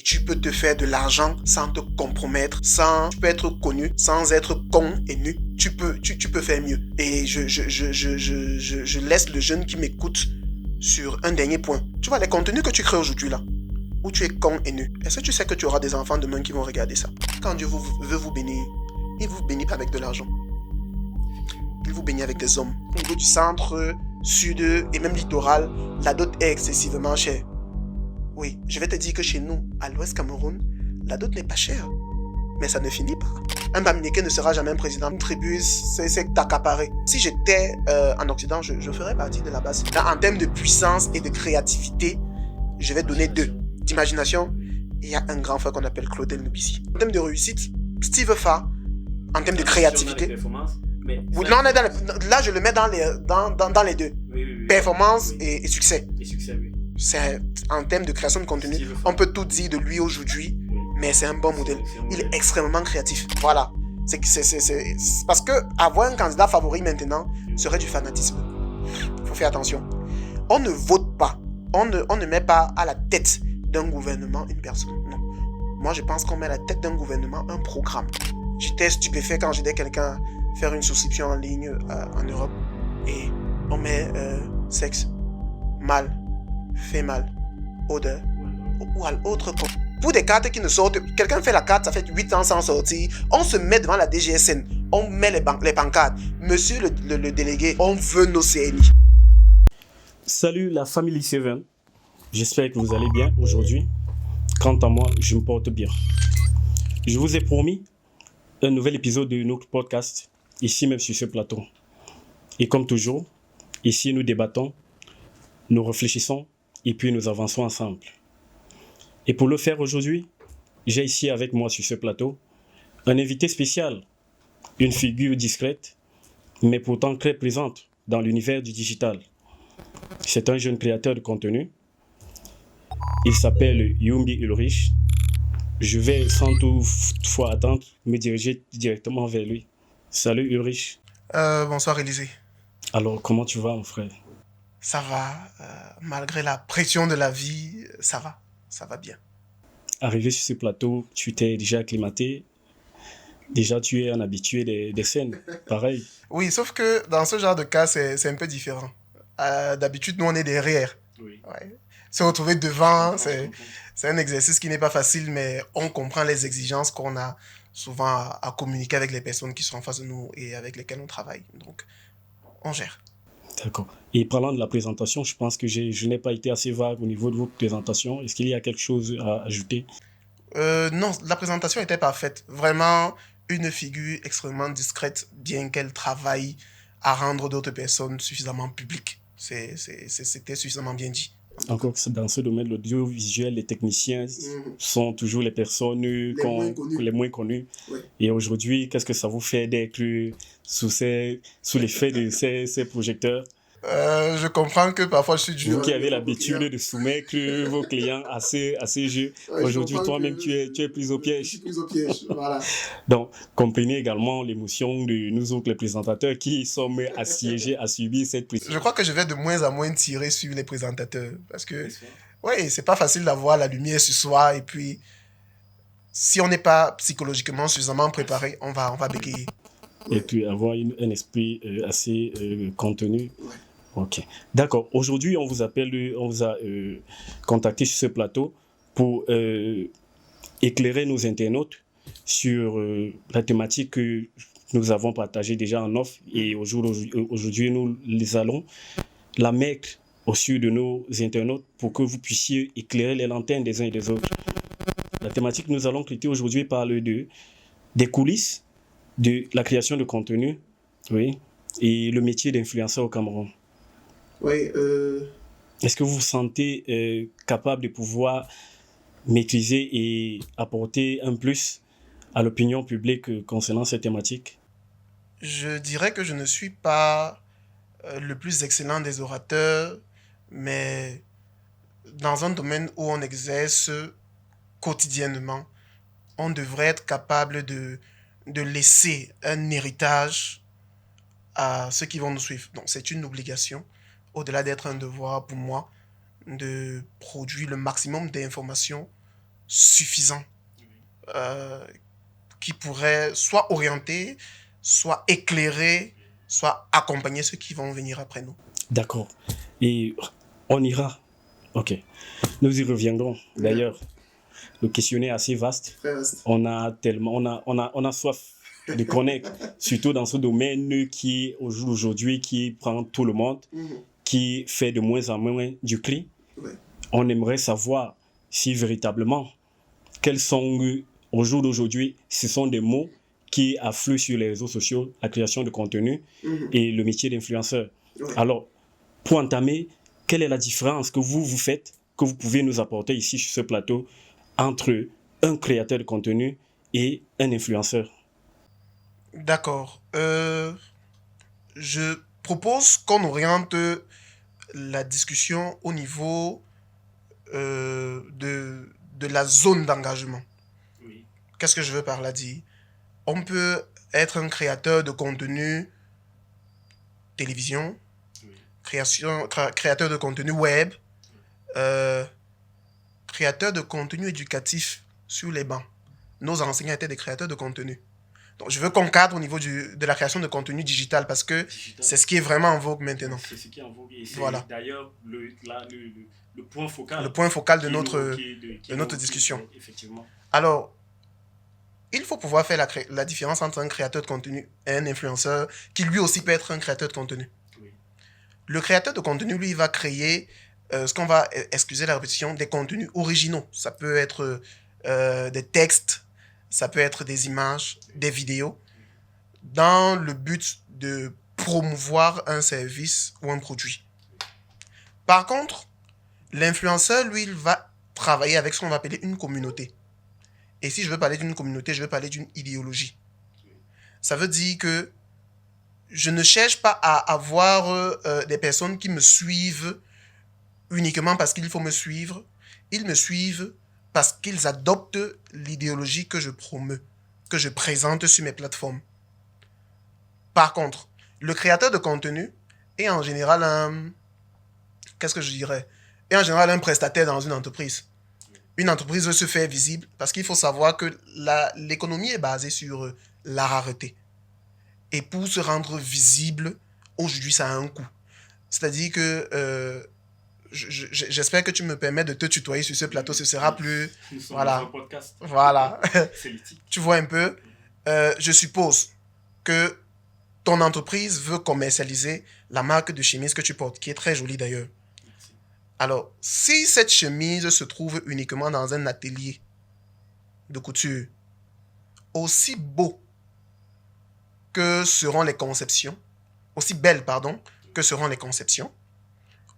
Tu peux te faire de l'argent sans te compromettre, tu peux être connu sans être con et nu. Tu peux faire mieux. Et je laisse le jeune qui m'écoute sur un dernier point. Tu vois, les contenus que tu crées aujourd'hui là, où tu es con et nu, est-ce que tu sais que tu auras des enfants demain qui vont regarder ça? Quand Dieu veut vous bénir, il vous bénit pas avec de l'argent. Il vous bénit avec des hommes. Au niveau du centre, sud et même littoral, la dot est excessivement chère. Oui, je vais te dire que chez nous, à l'Ouest Cameroun, la dot n'est pas chère. Mais ça ne finit pas. Un Bamileke ne sera jamais un président. Une tribu, c'est accaparé. Si j'étais en Occident, je ferais partie de la base. Là, en termes de puissance et de créativité, je vais donner 2. D'imagination, il y a un grand frère qu'on appelle Claudel Nubissi. En termes de réussite, Steve Fa. En termes de créativité. Oui, là, là, je le mets dans les 2. Oui. Performance et succès. Et succès, oui. C'est en termes de création de contenu, on peut tout dire de lui aujourd'hui, mais c'est un bon modèle. Il est extrêmement créatif. Voilà. C'est parce que avoir un candidat favori maintenant serait du fanatisme. Il faut faire attention. On ne vote pas. On ne met pas à la tête d'un gouvernement une personne. Non. Moi, je pense qu'on met à la tête d'un gouvernement un programme. J'étais stupéfait quand j'aidais quelqu'un faire une souscription en ligne en Europe et on met sexe, mâle, femelle, odeur ou à l'autre. Pour des cartes qui ne sortent, quelqu'un fait la carte, ça fait 8 ans sans sortir, on se met devant la DGSN, on met les pancartes. Monsieur le délégué, on veut nos CNI. Salut la famille 7, j'espère que vous allez bien aujourd'hui. Quant à moi, je me porte bien. Je vous ai promis un nouvel épisode de notre podcast, ici même sur ce plateau. Et comme toujours, ici nous débattons, nous réfléchissons et puis nous avançons ensemble. Et pour le faire aujourd'hui, j'ai ici avec moi sur ce plateau un invité spécial, une figure discrète, mais pourtant très présente dans l'univers du digital. C'est un jeune créateur de contenu. Il s'appelle Yumbi Ulrich. Je vais sans toutefois attendre me diriger directement vers lui. Salut Ulrich. Bonsoir Élisée. Alors comment tu vas mon frère? Ça va, malgré la pression de la vie, ça va bien. Arrivé sur ce plateau, tu t'es déjà acclimaté. Déjà, tu es un habitué des scènes, pareil. Oui, sauf que dans ce genre de cas, c'est un peu différent. D'habitude, nous, on est derrière. Oui. Ouais. Se retrouver devant, c'est un exercice qui n'est pas facile, mais on comprend les exigences qu'on a souvent à communiquer avec les personnes qui sont en face de nous et avec lesquelles on travaille. Donc, on gère. D'accord. Et parlant de la présentation, je pense que je n'ai pas été assez vague au niveau de votre présentation. Est-ce qu'il y a quelque chose à ajouter? Non, la présentation était parfaite. Vraiment, une figure extrêmement discrète, bien qu'elle travaille à rendre d'autres personnes suffisamment publiques. C'était suffisamment bien dit. Encore dans ce domaine, l'audiovisuel, les techniciens sont toujours les personnes les moins connues. Oui. Et aujourd'hui, qu'est-ce que ça vous fait d'être sous l'effet de ces projecteurs? Je comprends que parfois je suis dur. Vous qui avez l'habitude de soumettre vos clients à ces jeux, ouais, aujourd'hui, toi-même, tu es pris au piège. Je suis pris au piège, voilà. Donc, comprenez également l'émotion de nous autres, les présentateurs, qui sommes assiégés à subir cette pression. Je crois que je vais de moins en moins tirer sur les présentateurs. Parce que, oui, c'est pas facile d'avoir la lumière sur soi. Et puis, si on n'est pas psychologiquement suffisamment préparé, on va bégayer. Et puis, avoir un esprit assez contenu. Ouais. Ok, d'accord. Aujourd'hui, on vous a contacté sur ce plateau pour éclairer nos internautes sur la thématique que nous avons partagée déjà en off. Et aujourd'hui, nous les allons la mettre au sur de nos internautes pour que vous puissiez éclairer les lanternes des uns et des autres. La thématique que nous allons traiter aujourd'hui parle des coulisses de la création de contenu, oui, et le métier d'influenceur au Cameroun. Oui, Est-ce que vous vous sentez capable de pouvoir maîtriser et apporter un plus à l'opinion publique concernant cette thématique? Je dirais que je ne suis pas le plus excellent des orateurs, mais dans un domaine où on exerce quotidiennement, on devrait être capable de laisser un héritage à ceux qui vont nous suivre. Donc, c'est une obligation, au-delà d'être un devoir pour moi, de produire le maximum d'informations suffisant qui pourrait soit orienter, soit éclairer, soit accompagner ceux qui vont venir après nous. D'accord. Et on ira. Ok. Nous y reviendrons. D'ailleurs, le questionnaire est assez vaste. Très vaste. On a soif de connaître, surtout dans ce domaine qui, aujourd'hui, qui prend tout le monde, qui fait de moins en moins du cri. Ouais. On aimerait savoir si véritablement, quels sont, au jour d'aujourd'hui, ce sont des mots qui affluent sur les réseaux sociaux, la création de contenu et le métier d'influenceur. Ouais. Alors, pour entamer, quelle est la différence que vous faites, que vous pouvez nous apporter ici sur ce plateau, entre un créateur de contenu et un influenceur? D'accord. Je propose qu'on oriente la discussion au niveau de la zone d'engagement. Oui. Qu'est-ce que je veux par là dire? On peut être un créateur de contenu télévision, Oui. créateur de contenu web, créateur de contenu éducatif sur les bancs. Nos enseignants étaient des créateurs de contenu. Donc, je veux qu'on cadre au niveau de la création de contenu digital parce que c'est ce qui est vraiment en vogue maintenant. C'est ce qui est en vogue et c'est Voilà. d'ailleurs le point focal. Le point focal de notre discussion. Effectivement. Alors, il faut pouvoir faire la différence entre un créateur de contenu et un influenceur qui lui aussi peut être un créateur de contenu. Oui. Le créateur de contenu, lui, va créer ce qu'on va, excusez la répétition, des contenus originaux. Ça peut être des textes, ça peut être des images, des vidéos, dans le but de promouvoir un service ou un produit. Par contre, l'influenceur, lui, il va travailler avec ce qu'on va appeler une communauté. Et si je veux parler d'une communauté, je veux parler d'une idéologie. Ça veut dire que je ne cherche pas à avoir des personnes qui me suivent uniquement parce qu'il faut me suivre. Ils me suivent parce qu'ils adoptent l'idéologie que je promeux, que je présente sur mes plateformes. Par contre, le créateur de contenu est en général un prestataire dans une entreprise. Une entreprise veut se faire visible parce qu'il faut savoir que l'économie est basée sur la rareté. Et pour se rendre visible, aujourd'hui, ça a un coût. C'est-à-dire que j'espère que tu me permets de te tutoyer sur ce plateau. Ce sera plus... Nous sommes Voilà. dans un podcast. Voilà. C'est l'éthique. Tu vois un peu. Je suppose que ton entreprise veut commercialiser la marque de chemise que tu portes, qui est très jolie d'ailleurs. Merci. Alors, si cette chemise se trouve uniquement dans un atelier de couture, aussi beau que seront les conceptions, aussi belle, pardon, que seront les conceptions,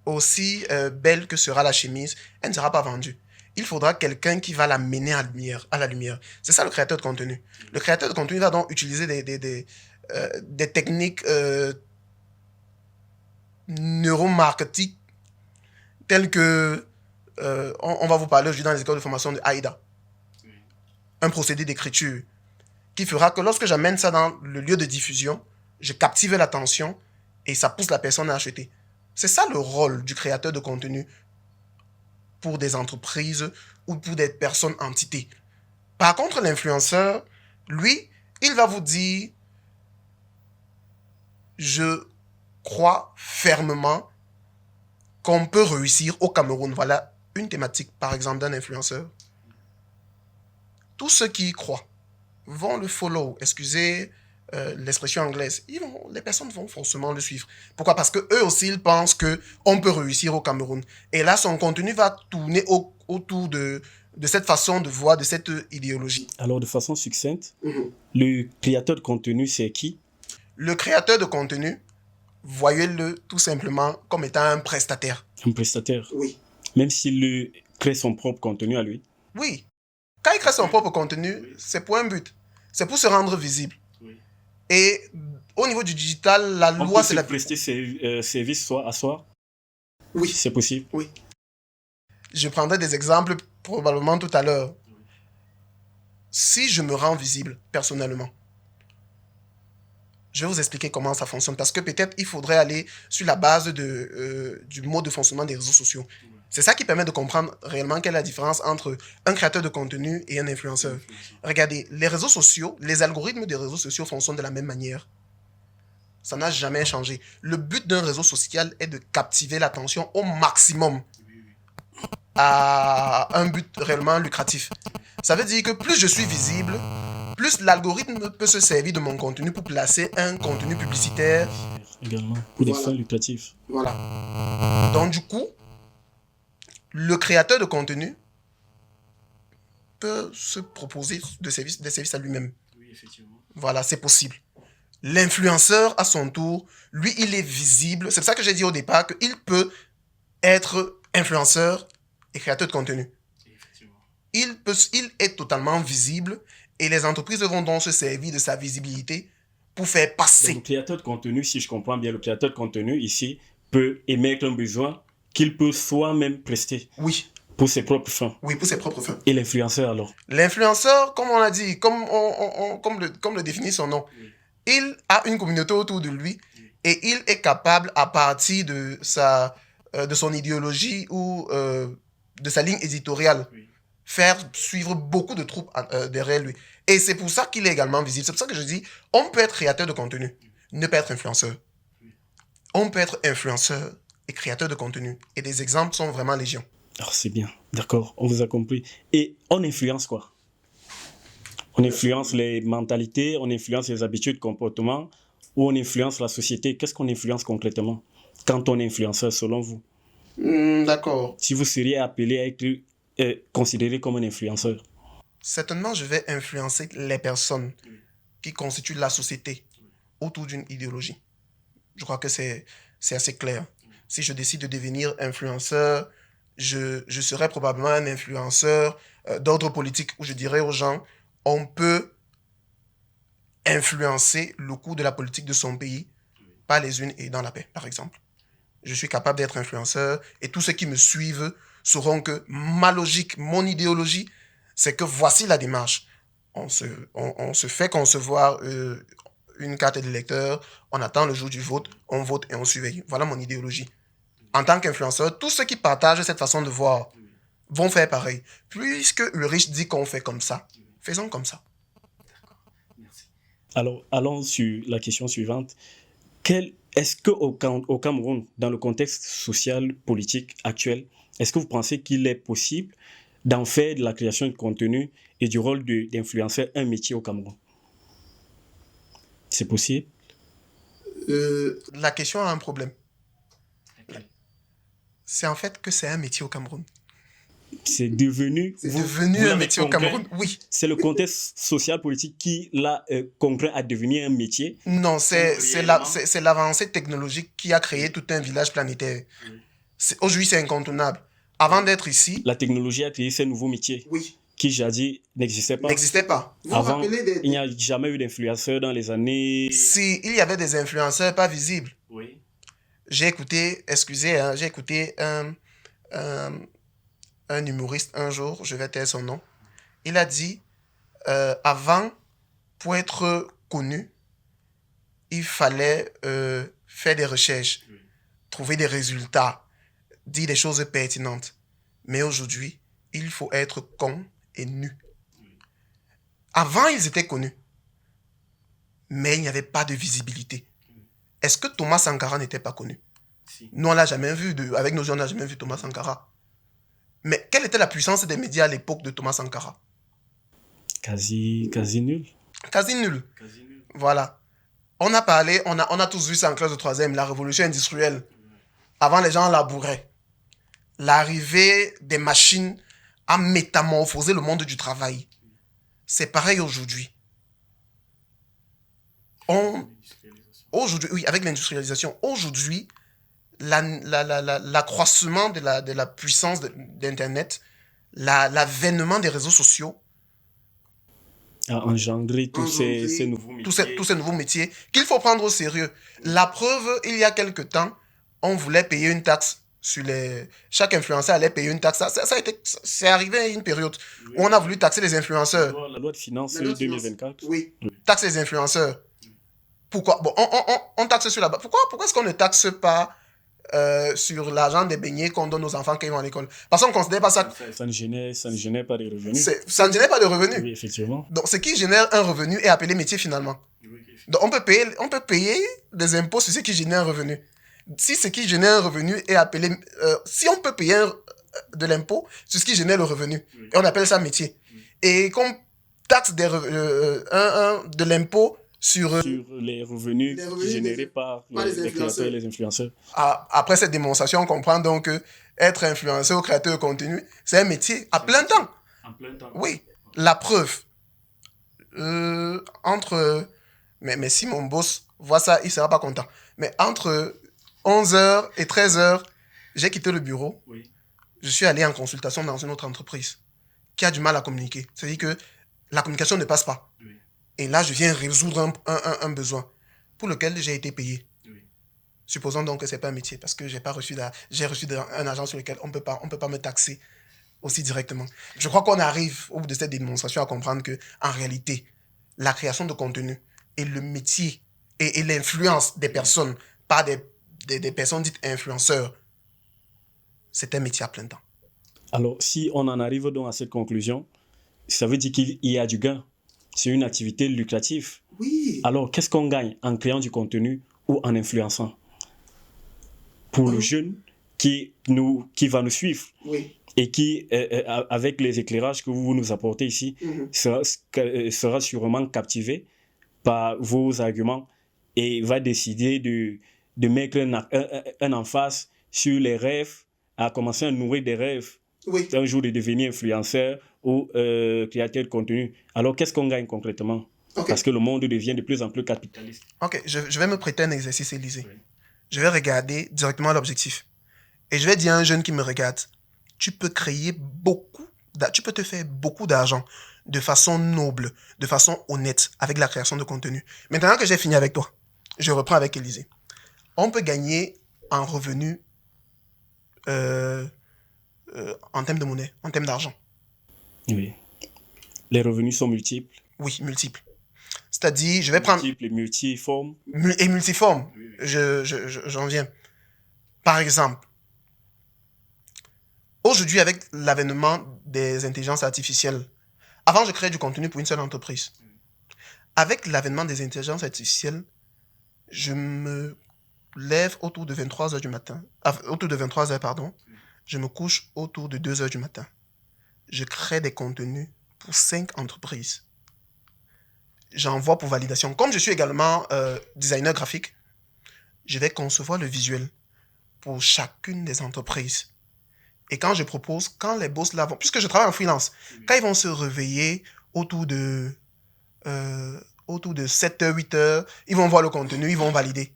aussi belle que sera la chemise, elle ne sera pas vendue. Il faudra quelqu'un qui va la mener à la lumière. C'est ça le créateur de contenu. Le créateur de contenu va donc utiliser des techniques neuromarketing telles que on va vous parler aujourd'hui dans les écoles de formation de AIDA. Oui. Un procédé d'écriture qui fera que lorsque j'amène ça dans le lieu de diffusion, je captive l'attention et ça pousse la personne à acheter. C'est ça le rôle du créateur de contenu pour des entreprises ou pour des personnes entités. Par contre, l'influenceur, lui, il va vous dire je crois fermement qu'on peut réussir au Cameroun. Voilà une thématique, par exemple, d'un influenceur. Tous ceux qui y croient vont le follow. Excusez l'expression anglaise. Les personnes vont forcément le suivre. Pourquoi? Parce qu'eux aussi, ils pensent qu'on peut réussir au Cameroun. Et là, son contenu va tourner autour de cette façon de voir, de cette idéologie. Alors, de façon succincte, le créateur de contenu, c'est qui? Le créateur de contenu, voyez-le tout simplement comme étant un prestataire. Un prestataire. Oui. Même s'il crée son propre contenu à lui. Oui. Quand il crée son propre contenu, oui, c'est pour un but. C'est pour se rendre visible. Oui. Et au niveau du digital, la loi, c'est la... On peut prester ses services soi à soi? Oui. C'est possible? Oui. Je prendrai des exemples probablement tout à l'heure. Oui. Si je me rends visible personnellement, je vais vous expliquer comment ça fonctionne parce que peut-être il faudrait aller sur la base du mode de fonctionnement des réseaux sociaux. Oui. C'est ça qui permet de comprendre réellement quelle est la différence entre un créateur de contenu et un influenceur. Regardez, les réseaux sociaux, les algorithmes des réseaux sociaux fonctionnent de la même manière. Ça n'a jamais changé. Le but d'un réseau social est de captiver l'attention au maximum à un but réellement lucratif. Ça veut dire que plus je suis visible, plus l'algorithme peut se servir de mon contenu pour placer un contenu publicitaire. Également, pour des fins lucratives. Voilà. Donc du coup, le créateur de contenu peut se proposer des services à lui-même. Oui, effectivement. Voilà, c'est possible. L'influenceur, à son tour, lui, il est visible. C'est pour ça que j'ai dit au départ qu'il peut être influenceur et créateur de contenu. Il est totalement visible et les entreprises vont donc se servir de sa visibilité pour faire passer. Donc, le créateur de contenu, si je comprends bien, le créateur de contenu ici peut émettre un besoin qu'il peut soi-même prester. Oui. Pour ses propres fins. Oui, pour ses propres fins. Et l'influenceur alors? L'influenceur, comme on l'a dit, comme le définit son nom, oui. Il a une communauté autour de lui et il est capable, à partir de son idéologie ou de sa ligne éditoriale, faire suivre beaucoup de troupes derrière lui. Et c'est pour ça qu'il est également visible. C'est pour ça que je dis, on peut être créateur de contenu, ne pas être influenceur. On peut être influenceur et créateur de contenu. Et des exemples sont vraiment légion. Alors c'est bien, d'accord, on vous a compris. Et on influence quoi? On influence les mentalités, on influence les habitudes, comportements, ou on influence la société. Qu'est-ce qu'on influence concrètement quand on est influenceur, selon vous? D'accord. Si vous seriez appelé à être considéré comme un influenceur. Certainement, je vais influencer les personnes qui constituent la société autour d'une idéologie. Je crois que c'est assez clair. Si je décide de devenir influenceur, je serai probablement un influenceur d'ordre politique où je dirais aux gens, on peut influencer le cours de la politique de son pays par les unes et dans la paix, par exemple. Je suis capable d'être influenceur et tous ceux qui me suivent sauront que ma logique, mon idéologie, c'est que voici la démarche. On se fait concevoir une carte d'électeur, on attend le jour du vote, on vote et on surveille. Voilà mon idéologie. En tant qu'influenceur, tous ceux qui partagent cette façon de voir vont faire pareil. Puisque le riche dit qu'on fait comme ça, faisons comme ça. Merci. Alors, allons sur la question suivante. Est-ce qu'au Cameroun, dans le contexte social, politique actuel, est-ce que vous pensez qu'il est possible d'en faire de la création de contenu et du rôle d'influenceur un métier au Cameroun? C'est possible? La question a un problème. Okay. C'est en fait que c'est un métier au Cameroun. C'est devenu un métier au Cameroun, oui. C'est le contexte social politique qui l'a contraint à devenir un métier. Non, c'est l'avancée technologique qui a créé tout un village planétaire. Oui. Aujourd'hui, c'est incontournable. Avant d'être ici... La technologie a créé ces nouveaux métiers. Oui. Qui jadis n'existaient pas. N'existaient pas. Avant, il n'y a jamais eu d'influenceurs dans les années... Si, il y avait des influenceurs pas visibles. Oui. J'ai écouté un humoriste un jour, je vais taire son nom. Il a dit, avant, pour être connu, il fallait faire des recherches, trouver des résultats, dire des choses pertinentes. Mais aujourd'hui, il faut être con et nu. Avant, ils étaient connus, mais il n'y avait pas de visibilité. Est-ce que Thomas Sankara n'était pas connu? Si. Nous, on ne l'a jamais vu. Avec nos yeux, on n'a jamais vu Thomas Sankara. Mais quelle était la puissance des médias à l'époque de Thomas Sankara? Quasi nul. Quasi nul. Voilà. On a tous vu ça en classe de 3e, la révolution industrielle. Avant, les gens labouraient. L'arrivée des machines a métamorphosé le monde du travail. C'est pareil aujourd'hui. Aujourd'hui, oui, avec l'industrialisation. Aujourd'hui, l'accroissement de la puissance d'Internet, l'avènement des réseaux sociaux a engendré tous ces nouveaux métiers. Tous ces nouveaux métiers qu'il faut prendre au sérieux. La preuve, il y a quelque temps, on voulait payer une taxe sur chaque influenceur allait payer une taxe. C'est arrivé à une période où on a voulu taxer les influenceurs. La loi de finances 2024. Oui, taxe les influenceurs. Pourquoi? Bon, on taxe sur la base. Pourquoi est-ce qu'on ne taxe pas sur l'argent des beignets qu'on donne aux enfants quand ils vont à l'école. Parce qu'on ne considère pas ça... Ça ne génère pas de revenus. Ça ne génère pas de revenus. Oui, effectivement. Donc, ce qui génère un revenu est appelé métier finalement. Oui, Donc, on peut payer des impôts sur ce qui génère un revenu. Si ce qui génère un revenu est appelé... si on peut payer de l'impôt sur ce qui génère le revenu, et on appelle ça métier. Et qu'on taxe de l'impôt sur les revenus générés par les créateurs et les influenceurs. Après cette démonstration, on comprend donc que être influenceur ou créateur de contenu, c'est un métier à plein temps. En plein temps. Oui, la preuve. Mais si mon boss voit ça, il ne sera pas content. Mais entre 11h et 13h, j'ai quitté le bureau. Oui. Je suis allé en consultation dans une autre entreprise qui a du mal à communiquer. C'est-à-dire que la communication ne passe pas. Oui. Et là, je viens résoudre un besoin pour lequel j'ai été payé. Oui. Supposons donc que ce n'est pas un métier parce que j'ai reçu un argent sur lequel on ne peut pas me taxer aussi directement. Je crois qu'on arrive au bout de cette démonstration à comprendre qu'en réalité, la création de contenu et le métier et l'influence des personnes par des personnes dites influenceurs, c'est un métier à plein temps. Alors, si on en arrive donc à cette conclusion, ça veut dire qu'il y a du gain. C'est une activité lucrative. Oui. Alors, qu'est-ce qu'on gagne en créant du contenu ou en influençant? Pour le jeune qui va nous suivre, oui, et qui, avec les éclairages que vous nous apportez ici, sera sûrement captivé par vos arguments et va décider de mettre un emphase sur les rêves, à commencer à nourrir des rêves, oui, un jour de devenir influenceur ou créateur de contenu. Alors, qu'est-ce qu'on gagne concrètement? Okay. Parce que le monde devient de plus en plus capitaliste. Ok, je vais me prêter un exercice, Élisée. Oui. Je vais regarder directement l'objectif. Et je vais dire à un jeune qui me regarde, tu peux tu peux te faire beaucoup d'argent de façon noble, de façon honnête, avec la création de contenu. Maintenant que j'ai fini avec toi, je reprends avec Élisée. On peut gagner en revenu en termes de monnaie, en termes d'argent. Oui. Les revenus sont multiples. Oui, multiples. C'est-à-dire, je vais prendre... Multiples et multiformes. Et multiformes. Oui. J'en viens. Par exemple, aujourd'hui, avec l'avènement des intelligences artificielles, avant, je créais du contenu pour une seule entreprise. Avec l'avènement des intelligences artificielles, je me lève autour de 23h du matin. Autour de 23h, pardon. Je me couche autour de 2h du matin. Je crée des contenus pour 5 entreprises. J'envoie pour validation. Comme je suis également designer graphique, je vais concevoir le visuel pour chacune des entreprises. Et quand je propose, quand les boss là vont... Puisque je travaille en freelance, quand ils vont se réveiller autour de 7h, 8h, ils vont voir le contenu, ils vont valider.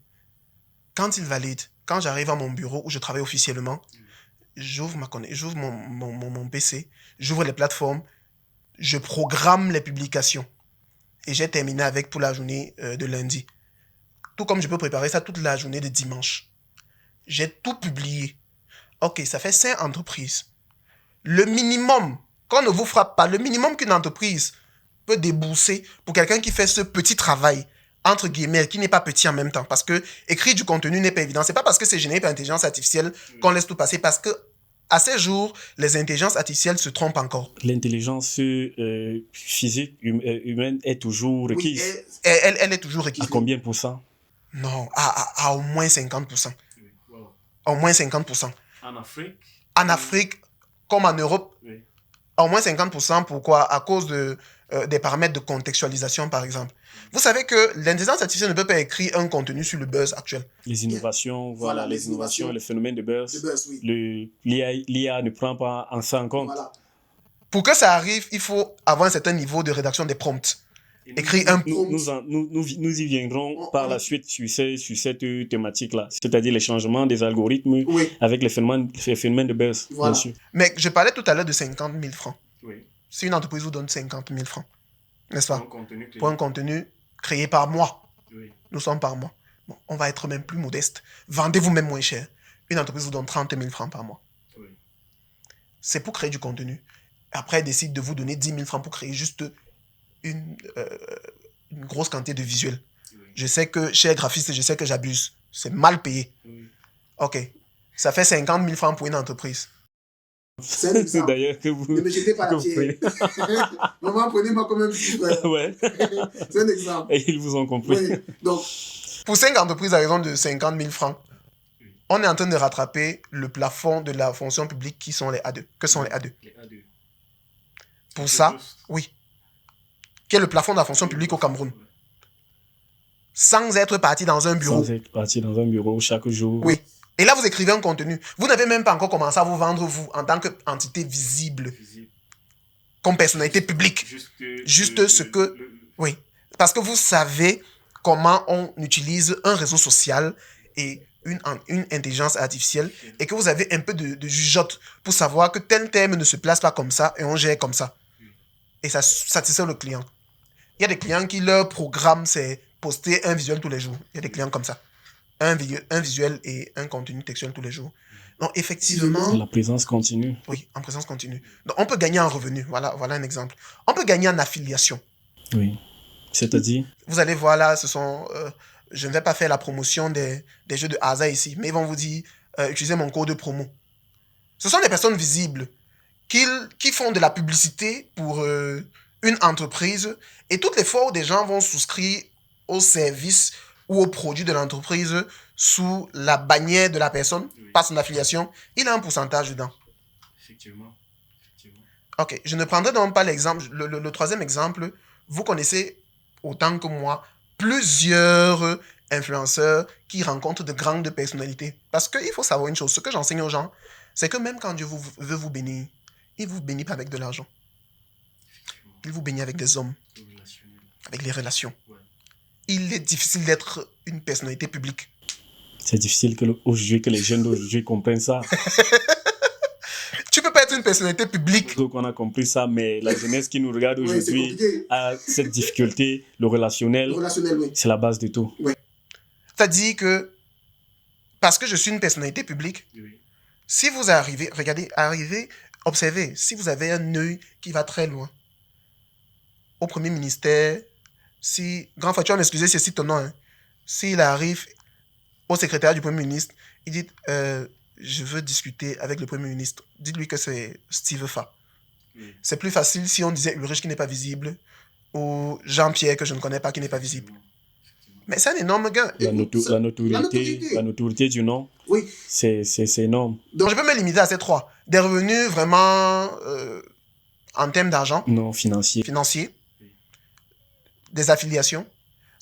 Quand ils valident, quand j'arrive à mon bureau où je travaille officiellement, j'ouvre mon PC, j'ouvre les plateformes, je programme les publications. Et j'ai terminé avec pour la journée de lundi. Tout comme je peux préparer ça toute la journée de dimanche. J'ai tout publié. Ok, ça fait 5 entreprises. Le minimum, qu'on ne vous frappe pas, le minimum qu'une entreprise peut débourser pour quelqu'un qui fait ce petit travail, entre guillemets, qui n'est pas petit en même temps. Parce que écrire du contenu n'est pas évident. C'est pas parce que c'est généré par l'intelligence artificielle qu'on laisse tout passer. Parce que à ces jours, les intelligences artificielles se trompent encore. L'intelligence physique humaine est toujours requise. Oui, elle est toujours requise. À combien pour cent? Non, à au moins 50%. Oui. Wow. Au moins 50%. En Afrique? En Afrique, comme en Europe, oui. Au moins 50%. Pourquoi? À cause des paramètres de contextualisation, par exemple. Vous savez que l'intelligence artificielle ne peut pas écrire un contenu sur le buzz actuel. Les innovations, voilà, les innovations, le phénomène de buzz. Oui. L'IA ne prend pas ça en compte. Voilà. Pour que ça arrive, il faut avoir un certain niveau de rédaction des prompts. Écrire un prompt. Nous y viendrons par la suite sur cette thématique-là, c'est-à-dire les changements des algorithmes, oui, avec les phénomènes de buzz, voilà, bien sûr. Mais je parlais tout à l'heure de 50 000 francs. Oui. Si une entreprise vous donne 50 000 francs, n'est-ce pas? Pour un contenu créé par mois. Oui. Nous sommes par mois. Bon, on va être même plus modeste. Vendez-vous même moins cher. Une entreprise vous donne 30 000 francs par mois. Oui. C'est pour créer du contenu. Après, elle décide de vous donner 10 000 francs pour créer juste une grosse quantité de visuels. Oui. Je sais que chez les graphistes, je sais que j'abuse. C'est mal payé. Oui. Ok. Ça fait 50 000 francs pour une entreprise. C'est un exemple. D'ailleurs que vous... Ne me jetez pas que la vous pierre. prenez. Maman, prenez-moi comme un petit frère. Ouais. C'est un exemple. Et ils vous ont compris. Oui. Donc, Pour 5 entreprises à raison de 50 000 francs, on est en train de rattraper le plafond de la fonction publique qui sont les A2. Que sont les A2? Les A2. Pour ça, oui. Quel est le plafond de la fonction publique au Cameroun? Sans être parti dans un bureau. Sans être parti dans un bureau chaque jour. Oui. Et là, vous écrivez un contenu. Vous n'avez même pas encore commencé à vous vendre, vous, en tant qu'entité visible, comme personnalité publique. Juste ce que... Oui. Parce que vous savez comment on utilise un réseau social et une intelligence artificielle et que vous avez un peu de jugeote pour savoir que tel terme ne se place pas comme ça et on gère comme ça. Et ça satisfait le client. Il y a des clients qui, leur programme, c'est poster un visuel tous les jours. Il y a des clients comme ça. Un visuel et un contenu textuel tous les jours. Donc, effectivement... La présence continue. Oui, en présence continue. Donc, on peut gagner en revenu. Voilà un exemple. On peut gagner en affiliation. Oui. C'est-à-dire? Vous allez voir là, ce sont... je ne vais pas faire la promotion des jeux de hasard ici, mais ils vont vous dire, utilisez mon code de promo. Ce sont des personnes visibles qui font de la publicité pour une entreprise, et toutes les fois où des gens vont souscrire au service ou au produit de l'entreprise sous la bannière de la personne, par son affiliation, il a un pourcentage dedans. Effectivement. Ok, je ne prendrai donc pas l'exemple. Le troisième exemple, vous connaissez autant que moi plusieurs influenceurs qui rencontrent de grandes personnalités. Parce qu'il faut savoir une chose, ce que j'enseigne aux gens, c'est que même quand Dieu veut vous bénir, il ne vous bénit pas avec de l'argent. Il vous bénit avec des hommes, avec les relations. Ouais. Il est difficile d'être une personnalité publique. C'est difficile aujourd'hui que les jeunes d'aujourd'hui comprennent ça. Tu peux pas être une personnalité publique. Donc on a compris ça, mais la jeunesse qui nous regarde aujourd'hui a cette difficulté. Le relationnel, oui. C'est la base de tout. Oui. C'est-à-dire que, parce que je suis une personnalité publique, oui. Si vous arrivez, observez, si vous avez un œil qui va très loin, au premier ministère, si, grand frère, tu vas m'excuser si c'est ton nom, hein, s'il arrive au secrétaire du premier ministre, il dit, je veux discuter avec le premier ministre. Dites-lui que c'est Steve Fa. Oui. C'est plus facile si on disait Ulrich qui n'est pas visible ou Jean-Pierre que je ne connais pas qui n'est pas visible. Mais c'est un énorme gain. La notoriété du nom, oui. c'est énorme. Donc je peux me limiter à ces trois. Des revenus vraiment en termes d'argent. Non, financier. Oui. Des affiliations.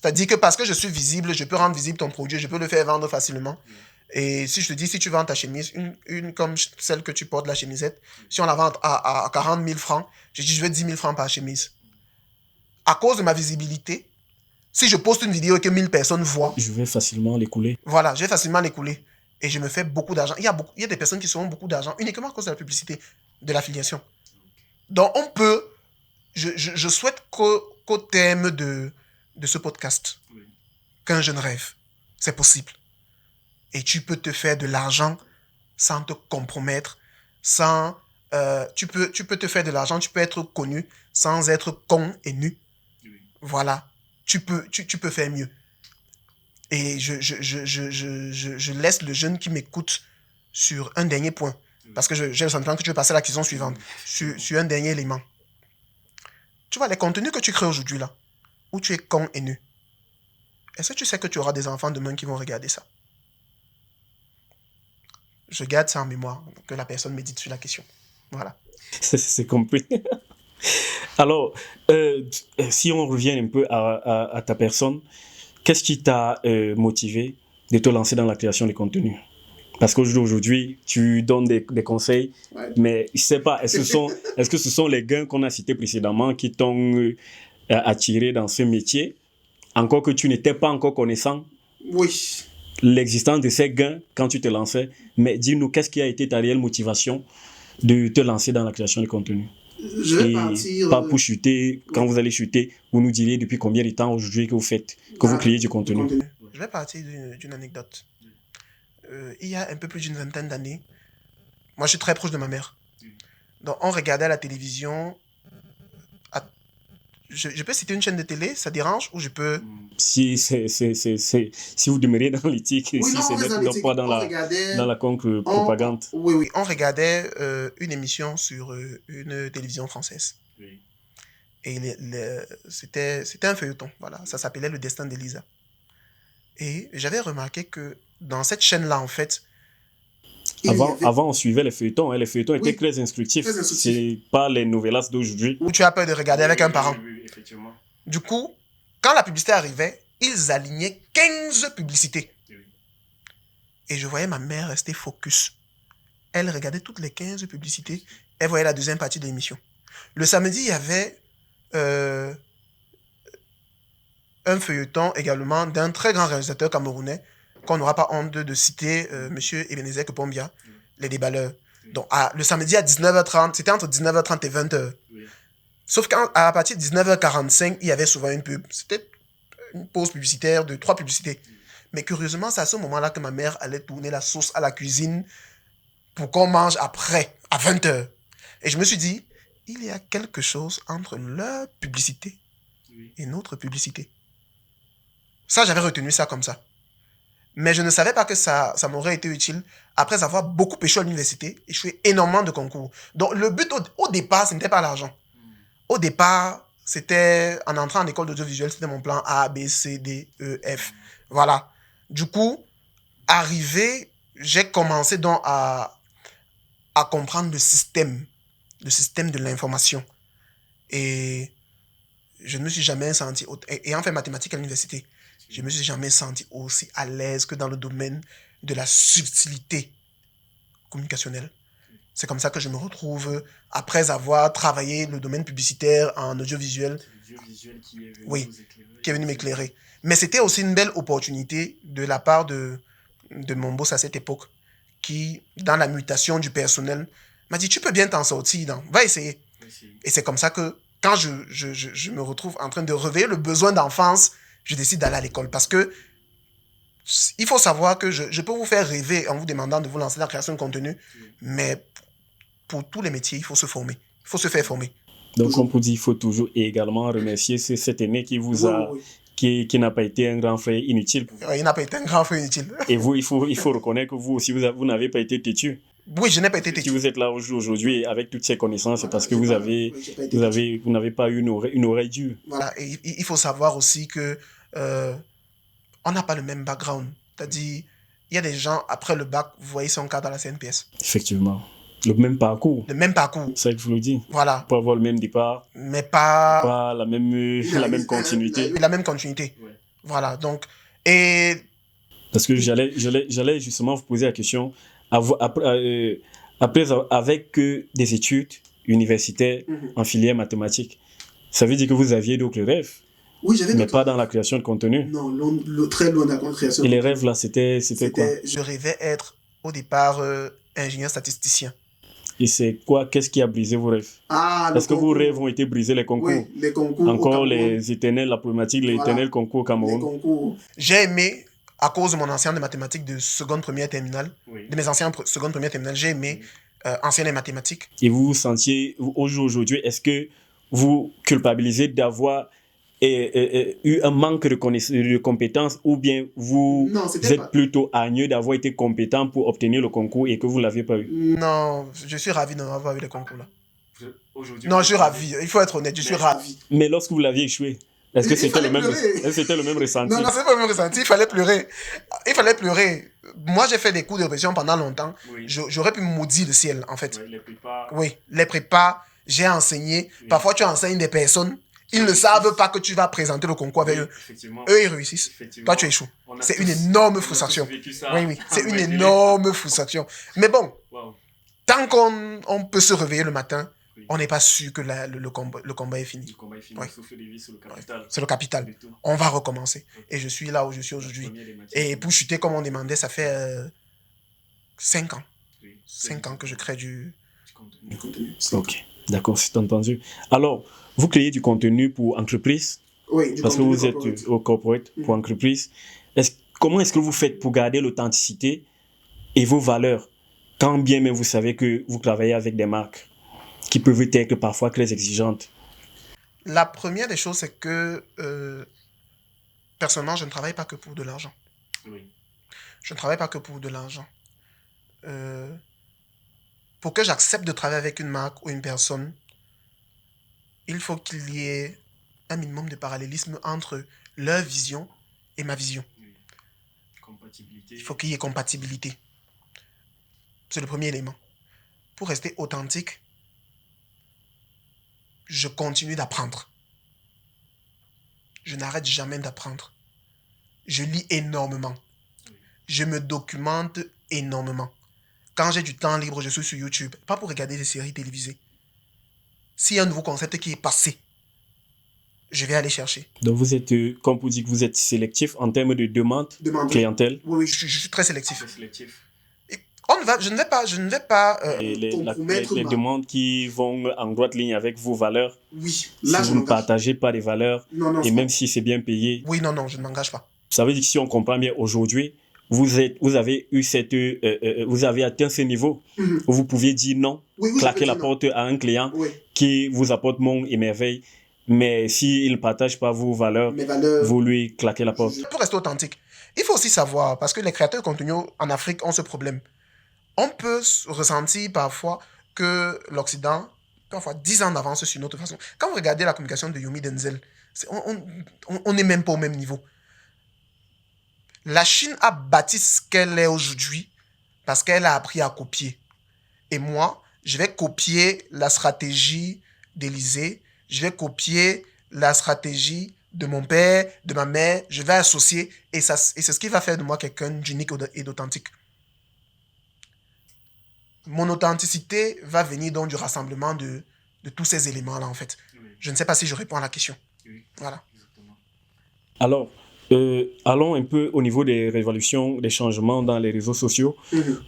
C'est-à-dire que parce que je suis visible, je peux rendre visible ton produit, je peux le faire vendre facilement. Oui. Et si je te dis, si tu vends ta chemise, une comme celle que tu portes, la chemisette, si on la vend à 40 000 francs, je dis, je veux 10 000 francs par chemise. À cause de ma visibilité, si je poste une vidéo et que 1000 personnes voient, je vais facilement l'écouler. Voilà, je vais facilement l'écouler. Et je me fais beaucoup d'argent. Il y a des personnes qui se font beaucoup d'argent uniquement à cause de la publicité, de l'affiliation. Donc, on peut... Je souhaite qu'au terme de ce podcast, oui. Qu'un jeune rêve, c'est possible. Et tu peux te faire de l'argent sans te compromettre, sans... tu peux te faire de l'argent, tu peux être connu sans être con et nu. Oui. Voilà. Tu peux faire mieux. Et je laisse le jeune qui m'écoute sur un dernier point. Parce que j'ai le sentiment que tu veux passer à la question suivante. Sur un dernier élément. Tu vois, les contenus que tu crées aujourd'hui là, où tu es con et nu, est-ce que tu sais que tu auras des enfants demain qui vont regarder ça? Je garde ça en mémoire, que la personne médite sur la question. Voilà. C'est compris. Alors, si on revient un peu à ta personne, qu'est-ce qui t'a motivé de te lancer dans la création de contenu? Parce qu'aujourd'hui, tu donnes des conseils, ouais. Mais je ne sais pas, est-ce que ce sont les gains qu'on a cités précédemment qui t'ont attiré dans ce métier, encore que tu n'étais pas encore connaissant? Oui. L'existence de ces gains quand tu te lançais, mais dis-nous, qu'est-ce qui a été ta réelle motivation de te lancer dans la création de contenu? Je vais partir... Pas pour chuter, quand vous allez chuter, vous nous direz depuis combien de temps aujourd'hui que vous faites, que vous créez du contenu. Je vais partir d'une anecdote. Il y a un peu plus d'une vingtaine d'années, moi je suis très proche de ma mère. Donc on regardait à la télévision, je peux citer une chaîne de télé, ça dérange, ou je peux... Si vous demeurez dans l'éthique, Oui, si non, c'est on reste dans pas l'éthique. dans la propagande. Oui, on regardait une émission sur une télévision française. Oui. Et c'était un feuilleton, voilà. Ça s'appelait Le Destin d'Elisa. Et j'avais remarqué que dans cette chaîne-là, en fait... Avant, on suivait les feuilletons. Hein. Les feuilletons étaient très instructifs. Très instructifs. C'est pas les novellas d'aujourd'hui. Où tu as peur de regarder avec un parent. Oui, effectivement. Du coup, quand la publicité arrivait, ils alignaient 15 publicités. Oui. Et je voyais ma mère rester focus. Elle regardait toutes les 15 publicités. Elle voyait la deuxième partie de l'émission. Le samedi, il y avait un feuilleton également d'un très grand réalisateur camerounais qu'on n'aura pas honte de citer, monsieur Ebenezer Kepombia, Les Déballeurs. Donc, le samedi à 19h30, c'était entre 19h30 et 20h. Oui. Sauf qu'à partir de 19h45, il y avait souvent une pub. C'était une pause publicitaire de 3 publicités. Mais curieusement, c'est à ce moment-là que ma mère allait tourner la sauce à la cuisine pour qu'on mange après, à 20h. Et je me suis dit, il y a quelque chose entre leur publicité et notre publicité. Ça, j'avais retenu ça comme ça. Mais je ne savais pas que ça m'aurait été utile après avoir beaucoup échoué à l'université, échoué énormément de concours. Donc, le but au départ, ce n'était pas l'argent. Au départ, c'était, en entrant en école d'audiovisuel, c'était mon plan A, B, C, D, E, F. Voilà. Du coup, arrivé, j'ai commencé donc à comprendre le système de l'information. Et je ne me suis jamais senti, ayant fait mathématiques à l'université, je ne me suis jamais senti aussi à l'aise que dans le domaine de la subtilité communicationnelle. C'est comme ça que je me retrouve, après avoir travaillé le domaine publicitaire en audiovisuel. Qui est venu m'éclairer. Mais c'était aussi une belle opportunité de la part de mon boss à cette époque, qui, dans la mutation du personnel, m'a dit, tu peux bien t'en sortir, va essayer. Et c'est comme ça que, quand je me retrouve en train de réveiller le besoin d'enfance, je décide d'aller à l'école. Parce que il faut savoir que je peux vous faire rêver en vous demandant de vous lancer dans la création de contenu, mais pour tous les métiers, il faut se former. Il faut se faire former. Donc, on peut dire, il faut toujours également remercier cet aîné qui vous a... Qui n'a pas été un grand frère inutile. Il n'a pas été un grand frère inutile. Et vous, il faut reconnaître que vous aussi, vous n'avez pas été têtu. Oui, je n'ai pas été têtu. Si vous êtes là aujourd'hui avec toutes ces connaissances, c'est parce que vous n'avez pas eu une oreille dure. Voilà, et il faut savoir aussi que on n'a pas le même background. C'est-à-dire, il y a des gens, après le bac, vous voyez son cas dans la CNPS. Effectivement. Le même parcours. Le même parcours. C'est ça que je vous le dis. Voilà. Pour avoir le même départ. Mais pas la même continuité. La même continuité. Ouais. Voilà, donc... Et... Parce que j'allais justement vous poser la question, après avec des études universitaires en filière mathématiques, ça veut dire que vous aviez d'autres rêves? Oui, j'avais mais pas dans la création de contenu. Non, très loin de la création. Et les rêves là, c'était quoi? Je rêvais être au départ ingénieur statisticien. Et c'est quoi? Qu'est-ce qui a brisé vos rêves? Est-ce que vos rêves ont été brisés, les concours? Oui, les concours. Encore les éternels, la problématique, les éternels concours au Cameroun. Les concours. J'ai aimé, à cause de mon ancien de mathématiques de seconde, première, terminale, de mes anciens seconde, première, terminale, j'ai aimé enseigner les mathématiques. Et vous vous sentiez, aujourd'hui, est-ce que vous culpabilisez d'avoir eu un manque de compétences, ou bien vous êtes plutôt hargneux d'avoir été compétent pour obtenir le concours et que vous ne l'avez pas eu? Non, je suis ravi de n'avoir eu le concours là. Non, je suis ravi. Il faut être honnête, je suis ravi. Mais lorsque vous l'aviez échoué, est-ce que c'était le même ressenti? Non, c'est pas le même ressenti. Il fallait pleurer. Moi, j'ai fait des cours de répétition pendant longtemps. Oui. J'aurais pu maudire le ciel, en fait. Oui, les prépas, j'ai enseigné. Oui. Parfois, tu enseignes des personnes. Ils ne savent pas que tu vas présenter le concours avec eux. Eux, ils réussissent. Toi, tu échoues. C'est une énorme frustration. Oui, c'est une énorme frustration. Mais bon, tant qu'on peut se réveiller le matin, on n'est pas sûr que le combat est fini. Le combat est fini. Ouais. C'est le capital. On va recommencer. Et je suis là où je suis aujourd'hui. Et pour chuter, comme on demandait, ça fait 5 ans. 5 ans que je crée du contenu. Ok, d'accord, c'est entendu. Alors, vous créez du contenu pour entreprise? Oui, parce que vous êtes au corporate pour entreprise. Comment est-ce que vous faites pour garder l'authenticité et vos valeurs, quand bien même vous savez que vous travaillez avec des marques qui peuvent être parfois très exigeantes? La première des choses, c'est que personnellement, je ne travaille pas que pour de l'argent. Oui. Je ne travaille pas que pour de l'argent. Euh, pour que j'accepte de travailler avec une marque ou une personne, il faut qu'il y ait un minimum de parallélisme entre leur vision et ma vision. Oui. Compatibilité. Il faut qu'il y ait compatibilité. C'est le premier élément. Pour rester authentique, je continue d'apprendre. Je n'arrête jamais d'apprendre. Je lis énormément. Je me documente énormément. Quand j'ai du temps libre, je suis sur YouTube. Pas pour regarder des séries télévisées. S'il y a un nouveau concept qui est passé, je vais aller chercher. Donc vous êtes, comme vous dites, vous êtes sélectif en termes de demande, clientèle. Oui, je suis très sélectif. Très sélectif. Et je ne vais pas Et les compromettre demandes qui vont en droite ligne avec vos valeurs, Oui, là, si vous ne partagez pas les valeurs, Non, et même si c'est bien payé, Oui, non, je ne m'engage pas. ça veut dire que si on comprend bien aujourd'hui, vous avez eu vous avez atteint ce niveau où vous pouviez dire non, claquer la porte à un client qui vous apporte mon et merveille, mais s'il ne partage pas vos valeurs, vous lui claquez la porte. Pour rester authentique, il faut aussi savoir, parce que les créateurs de contenu en Afrique ont ce problème. On peut ressentir parfois que l'Occident, parfois 10 ans d'avance sur notre façon. Quand vous regardez la communication de Yomi Denzel, on n'est même pas au même niveau. La Chine a bâti ce qu'elle est aujourd'hui parce qu'elle a appris à copier. Et moi, je vais copier la stratégie d'Élysée, je vais copier la stratégie de mon père, de ma mère, je vais associer, et c'est ce qui va faire de moi quelqu'un d'unique et d'authentique. Mon authenticité va venir donc du rassemblement de tous ces éléments-là, en fait. Oui. Je ne sais pas si je réponds à la question. Oui. Voilà. Exactement. Alors, allons un peu au niveau des révolutions, des changements dans les réseaux sociaux.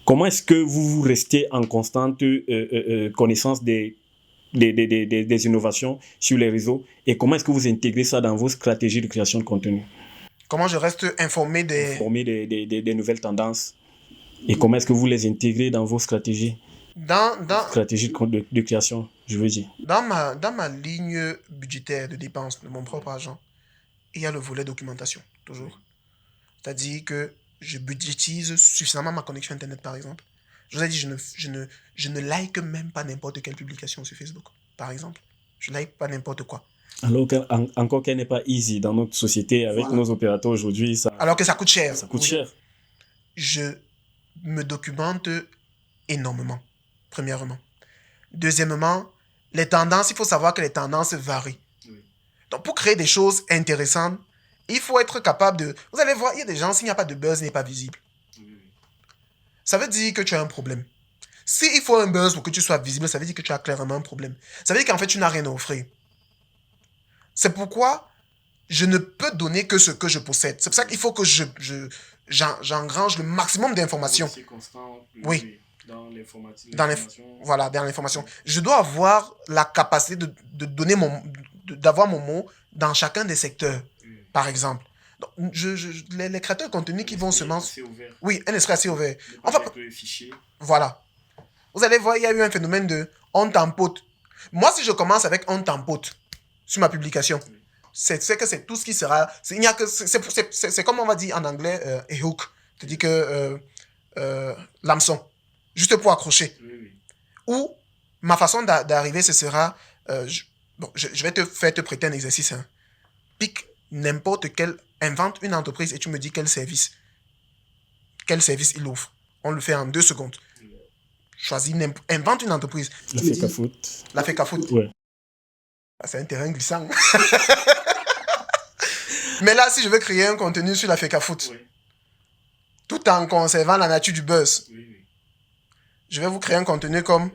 Comment est-ce que vous restez en constante connaissance des innovations sur les réseaux et comment est-ce que vous intégrez ça dans vos stratégies de création de contenu? Comment je reste informé des nouvelles tendances et comment est-ce que vous les intégrez dans vos stratégies stratégies de création, je veux dire. Dans ma ligne budgétaire de dépenses de mon propre argent, il y a le volet documentation, toujours. C'est-à-dire que je budgétise suffisamment ma connexion Internet, par exemple. Je vous ai dit, je ne like même pas n'importe quelle publication sur Facebook, par exemple. Je ne like pas n'importe quoi. Alors encore qu'elle n'est pas easy dans notre société, avec nos opérateurs aujourd'hui. Alors que ça coûte cher. Ça coûte cher. Je me documente énormément, premièrement. Deuxièmement, les tendances, il faut savoir que les tendances varient. Oui. Donc, pour créer des choses intéressantes, il faut être capable de... Vous allez voir, il y a des gens, s'il n'y a pas de buzz, il n'est pas visible. Oui. Ça veut dire que tu as un problème. S'il faut un buzz pour que tu sois visible, ça veut dire que tu as clairement un problème. Ça veut dire qu'en fait, tu n'as rien à offrir. C'est pourquoi je ne peux donner que ce que je possède. C'est pour ça qu'il faut que j'engrange le maximum d'informations. C'est constant. Oui. Dans l'information. Voilà, dans l'information. Je dois avoir la capacité de donner d'avoir mon mot dans chacun des secteurs, par exemple. Donc, les créateurs de contenu qui vont seulement... Oui, un esprit assez ouvert. Enfin, voilà. Vous allez voir, il y a eu un phénomène de on tampote. Moi, si je commence avec on tampote sur ma publication, c'est que c'est tout ce qui sera... C'est comme on va dire en anglais, a hook. C'est-à-dire que l'hameçon. Juste pour accrocher. Ou ma façon d'arriver, ce sera... je vais te prêter un exercice. Hein. Pique n'importe quel... Invente une entreprise et tu me dis quel service il offre. On le fait en 2 secondes. Choisis, invente une entreprise. La Fecafoot. La Fecafoot. Ouais. C'est un terrain glissant. Mais là, si je veux créer un contenu sur la Fecafoot, tout en conservant la nature du buzz, je vais vous créer un contenu comme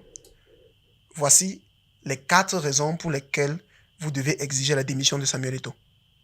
voici les 4 raisons pour lesquelles vous devez exiger la démission de Samuel Eto'o.